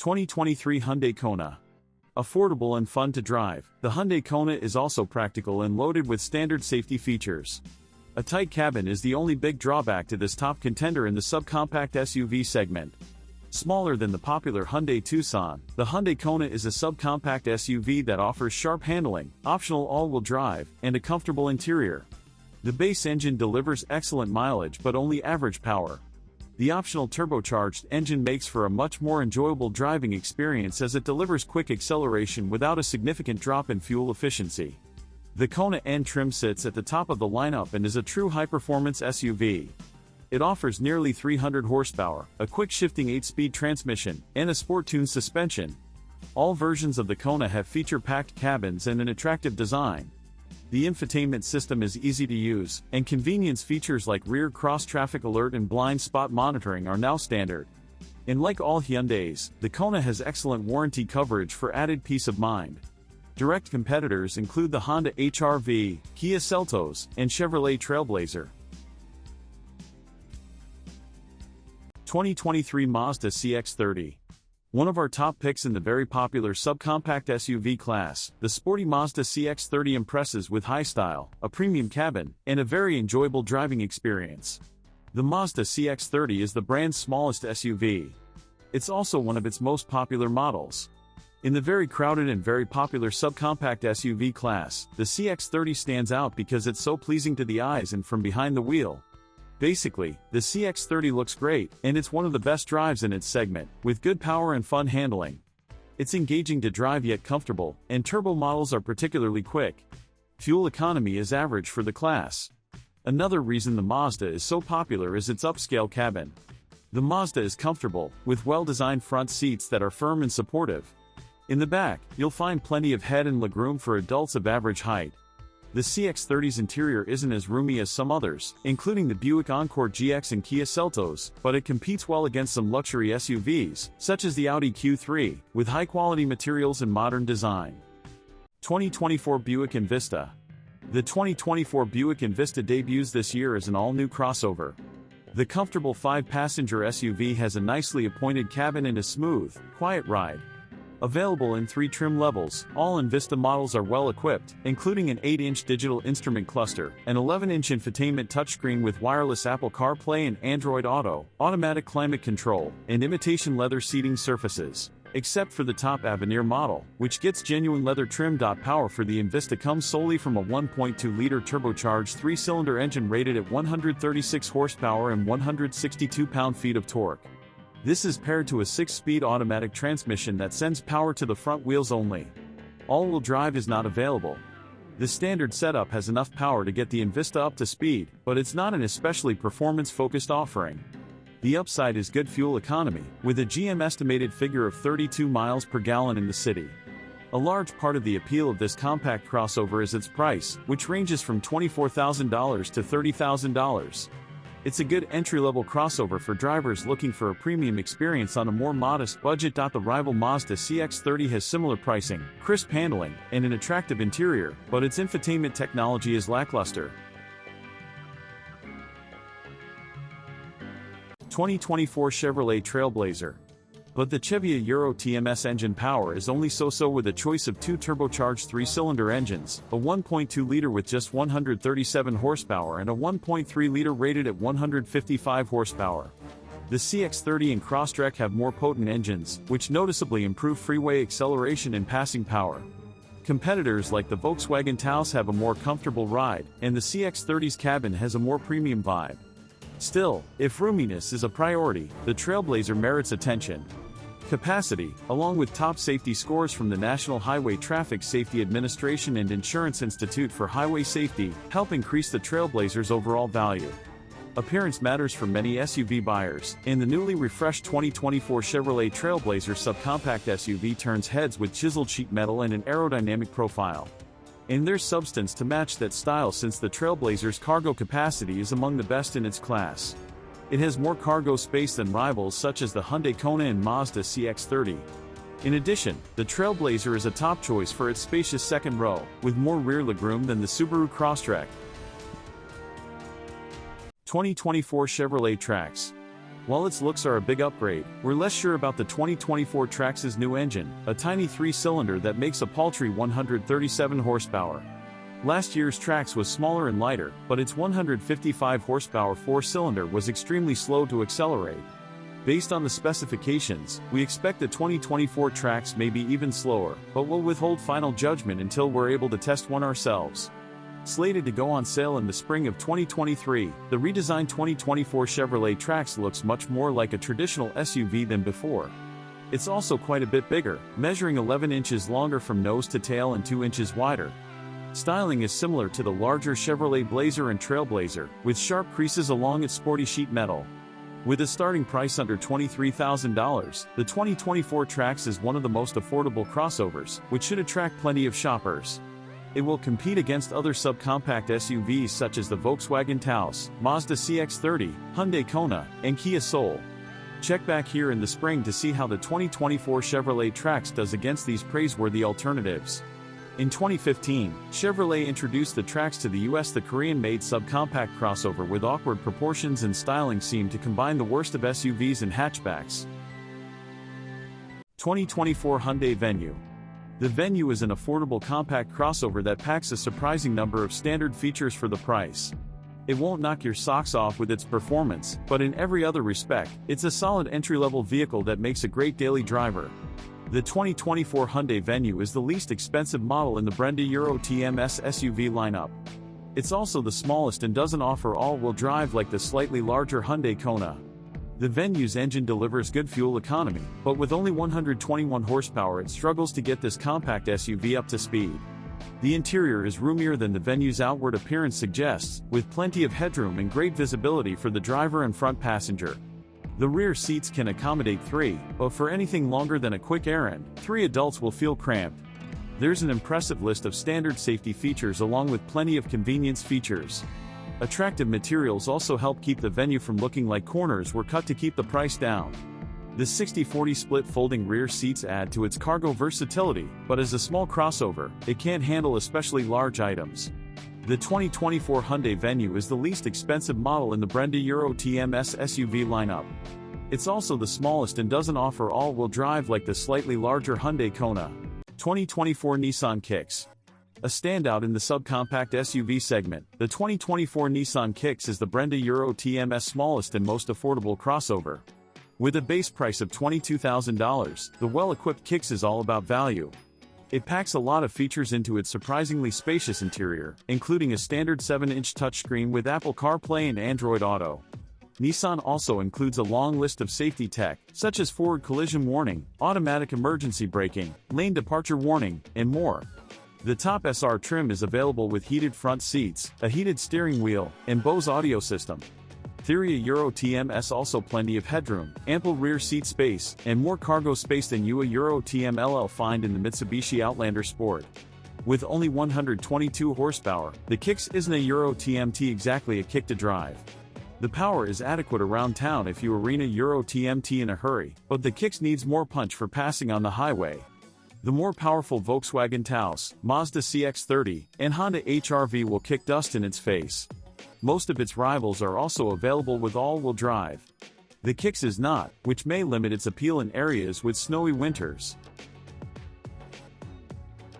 2023 Hyundai Kona. Affordable and fun to drive, the Hyundai Kona is also practical and loaded with standard safety features. A tight cabin is the only big drawback to this top contender in the subcompact SUV segment. Smaller than the popular Hyundai Tucson, the Hyundai Kona is a subcompact SUV that offers sharp handling, optional all-wheel drive, and a comfortable interior. The base engine delivers excellent mileage but only average power. The optional turbocharged engine makes for a much more enjoyable driving experience as it delivers quick acceleration without a significant drop in fuel efficiency. The Kona N trim sits at the top of the lineup and is a true high-performance SUV. It offers nearly 300 horsepower, a quick-shifting 8-speed transmission, and a sport-tuned suspension. All versions of the Kona have feature-packed cabins and an attractive design. The infotainment system is easy to use, and convenience features like rear cross-traffic alert and blind spot monitoring are now standard. And like all Hyundais, the Kona has excellent warranty coverage for added peace of mind. Direct competitors include the Honda HR-V, Kia Seltos, and Chevrolet Trailblazer. 2023 Mazda CX-30. One of our top picks in the very popular subcompact SUV class, the sporty Mazda CX-30 impresses with high style, a premium cabin, and a very enjoyable driving experience. The Mazda CX-30 is the brand's smallest SUV. It's also one of its most popular models. In the very crowded and very popular subcompact SUV class, the CX-30 stands out because it's so pleasing to the eyes and from behind the wheel. Basically, the CX-30 looks great, and it's one of the best drives in its segment, with good power and fun handling. It's engaging to drive yet comfortable, and turbo models are particularly quick. Fuel economy is average for the class. Another reason the Mazda is so popular is its upscale cabin. The Mazda is comfortable, with well-designed front seats that are firm and supportive. In the back, you'll find plenty of head and legroom for adults of average height. The CX-30's interior isn't as roomy as some others, including the Buick Encore GX and Kia Seltos, but it competes well against some luxury SUVs, such as the Audi Q3, with high-quality materials and modern design. 2024 Buick and Vista. The 2024 Buick Envista debuts this year as an all-new crossover. The comfortable 5-passenger SUV has a nicely appointed cabin and a smooth, quiet ride. Available in 3 trim levels, all Envista models are well equipped, including an 8-inch digital instrument cluster, an 11-inch infotainment touchscreen with wireless Apple CarPlay and Android Auto, automatic climate control, and imitation leather seating surfaces. Except for the top Avenir model, which gets genuine leather trim. Power for the Envista comes solely from a 1.2-liter turbocharged 3-cylinder engine rated at 136 horsepower and 162 pound-feet of torque. This is paired to a 6-speed automatic transmission that sends power to the front wheels only. All-wheel drive is not available. The standard setup has enough power to get the Envista up to speed, but it's not an especially performance-focused offering. The upside is good fuel economy, with a GM estimated figure of 32 miles per gallon in the city. A large part of the appeal of this compact crossover is its price, which ranges from $24,000 to $30,000. It's a good entry-level crossover for drivers looking for a premium experience on a more modest budget. The rival Mazda CX-30 has similar pricing, crisp handling, and an attractive interior, but its infotainment technology is lackluster. 2024 Chevrolet Trailblazer. But the Chevy Euro TMS engine power is only so-so with a choice of 2 turbocharged 3-cylinder engines, a 1.2-liter with just 137 horsepower and a 1.3-liter rated at 155 horsepower. The CX-30 and Crosstrek have more potent engines, which noticeably improve freeway acceleration and passing power. Competitors like the Volkswagen Taos have a more comfortable ride, and the CX-30's cabin has a more premium vibe. Still, if roominess is a priority, the Trailblazer merits attention. Capacity, along with top safety scores from the National Highway Traffic Safety Administration and Insurance Institute for Highway Safety, help increase the Trailblazer's overall value. Appearance matters for many SUV buyers, and the newly refreshed 2024 Chevrolet Trailblazer subcompact SUV turns heads with chiseled sheet metal and an aerodynamic profile. And there's substance to match that style since the Trailblazer's cargo capacity is among the best in its class. It has more cargo space than rivals such as the Hyundai Kona and Mazda CX-30. In addition, the Trailblazer is a top choice for its spacious second row, with more rear legroom than the Subaru Crosstrek. 2024 Chevrolet Trax. While its looks are a big upgrade, we're less sure about the 2024 Trax's new engine, a tiny 3-cylinder that makes a paltry 137 horsepower. Last year's Trax was smaller and lighter, but its 155 horsepower 4-cylinder was extremely slow to accelerate. Based on the specifications, we expect the 2024 Trax may be even slower, but we'll withhold final judgment until we're able to test one ourselves. Slated to go on sale in the spring of 2023, the redesigned 2024 Chevrolet Trax looks much more like a traditional SUV than before. It's also quite a bit bigger, measuring 11 inches longer from nose to tail and 2 inches wider. Styling is similar to the larger Chevrolet Blazer and Trailblazer, with sharp creases along its sporty sheet metal. With a starting price under $23,000, the 2024 Trax is one of the most affordable crossovers, which should attract plenty of shoppers. It will compete against other subcompact SUVs such as the Volkswagen Taos, Mazda CX-30, Hyundai Kona, and Kia Soul. Check back here in the spring to see how the 2024 Chevrolet Trax does against these praiseworthy alternatives. In 2015, Chevrolet introduced the Trax to the US. The Korean-made subcompact crossover with awkward proportions and styling seemed to combine the worst of SUVs and hatchbacks. 2024 Hyundai Venue. The Venue is an affordable compact crossover that packs a surprising number of standard features for the price. It won't knock your socks off with its performance, but in every other respect, it's a solid entry-level vehicle that makes a great daily driver. The 2024 Hyundai Venue is the least expensive model in the Brenda Euro TMS SUV lineup. It's also the smallest and doesn't offer all-wheel drive like the slightly larger Hyundai Kona. The Venue's engine delivers good fuel economy, but with only 121 horsepower it struggles to get this compact SUV up to speed. The interior is roomier than the Venue's outward appearance suggests, with plenty of headroom and great visibility for the driver and front passenger. The rear seats can accommodate 3, but for anything longer than a quick errand, 3 adults will feel cramped. There's an impressive list of standard safety features along with plenty of convenience features. Attractive materials also help keep the Venue from looking like corners were cut to keep the price down. The 60/40 split folding rear seats add to its cargo versatility, but as a small crossover, it can't handle especially large items. The 2024 Hyundai Venue is the least expensive model in the Brenda Euro TMS SUV lineup. It's also the smallest and doesn't offer all-wheel drive like the slightly larger Hyundai Kona. 2024 Nissan Kicks. A standout in the subcompact SUV segment, the 2024 Nissan Kicks is the Brenda Euro TMS smallest and most affordable crossover. With a base price of $22,000, the well-equipped Kicks is all about value. It packs a lot of features into its surprisingly spacious interior, including a standard 7-inch touchscreen with Apple CarPlay and Android Auto. Nissan also includes a long list of safety tech, such as forward collision warning, automatic emergency braking, lane departure warning, and more. The top SR trim is available with heated front seats, a heated steering wheel, and Bose audio system. Theria Euro TMS also plenty of headroom, ample rear seat space, and more cargo space than you a Euro TMLL find in the Mitsubishi Outlander Sport. With only 122 horsepower, the Kicks isn't a Euro TMT exactly a kick to drive. The power is adequate around town if you arena Euro TMT in a hurry, but the Kicks needs more punch for passing on the highway. The more powerful Volkswagen Taos, Mazda CX-30, and Honda HR-V will kick dust in its face. Most of its rivals are also available with all-wheel drive. The Kicks is not, which may limit its appeal in areas with snowy winters.